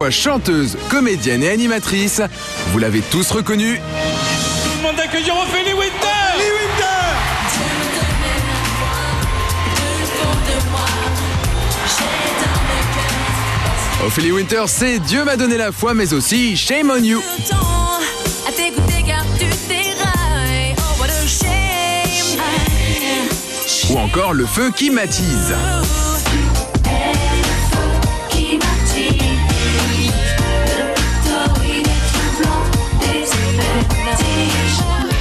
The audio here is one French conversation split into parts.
fois chanteuse, comédienne et animatrice, vous l'avez tous reconnue. Je vous demande d'accueillir Ophélie Winter. Ophélie Winter, c'est Dieu m'a donné la foi, mais aussi Shame on You. Ou encore Le feu qui m'attise.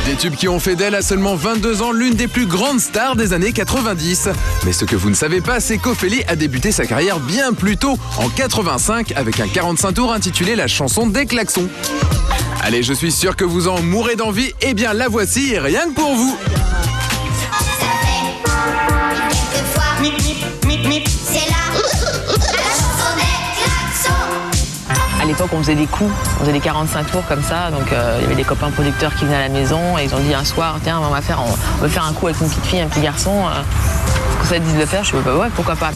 Des tubes qui ont fait d'elle à seulement 22 ans l'une des plus grandes stars des années 90. Mais ce que vous ne savez pas, c'est qu'Ophélie a débuté sa carrière bien plus tôt, en 85, avec un 45 tours intitulé La chanson des klaxons. Allez, je suis sûr que vous en mourrez d'envie, eh bien la voici, rien que pour vous. À l'époque, on faisait des coups, on faisait des 45 tours comme ça, donc il y avait des copains producteurs qui venaient à la maison et ils ont dit un soir, tiens, on va faire un coup avec une petite fille, un petit garçon. Est-ce que ça te dit de le faire? Je suis bah ouais, pourquoi pas.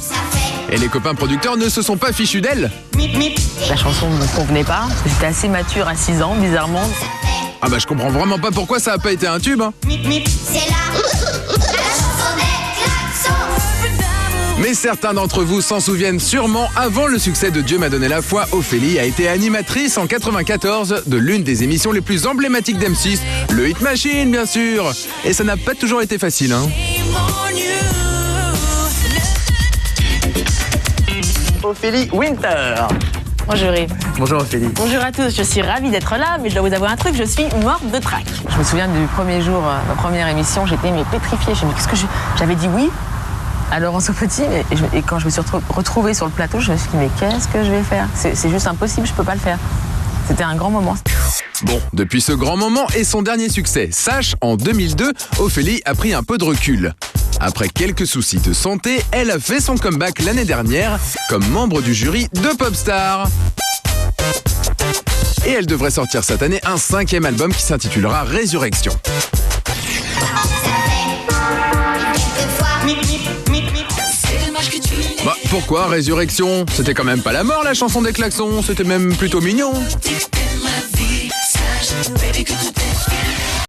Et les copains producteurs ne se sont pas fichus d'elle. La chanson ne me convenait pas, j'étais assez mature à 6 ans, bizarrement. Ah bah je comprends vraiment pas pourquoi ça a pas été un tube. Hein. Mais certains d'entre vous s'en souviennent sûrement, avant le succès de Dieu m'a donné la foi, Ophélie a été animatrice en 94 de l'une des émissions les plus emblématiques d'M6, le Hit Machine bien sûr. Et ça n'a pas toujours été facile, hein. Ophélie Winter. Bonjour Yves. Bonjour Ophélie. Bonjour à tous, je suis ravie d'être là, mais je dois vous avouer un truc, je suis morte de trac. Je me souviens du premier jour, ma première émission, j'étais pétrifiée. Je me dis, j'avais dit oui à Laurence au Petit, et quand je me suis retrouvée sur le plateau, je me suis dit, mais qu'est-ce que je vais faire? C'est juste impossible, je peux pas le faire. C'était un grand moment. Bon, depuis ce grand moment et son dernier succès, Sache, en 2002, Ophélie a pris un peu de recul. Après quelques soucis de santé, elle a fait son comeback l'année dernière comme membre du jury de Popstar. Et elle devrait sortir cette année un 5e album qui s'intitulera Résurrection. Bah pourquoi Résurrection? C'était quand même pas la mort la chanson des klaxons, c'était même plutôt mignon.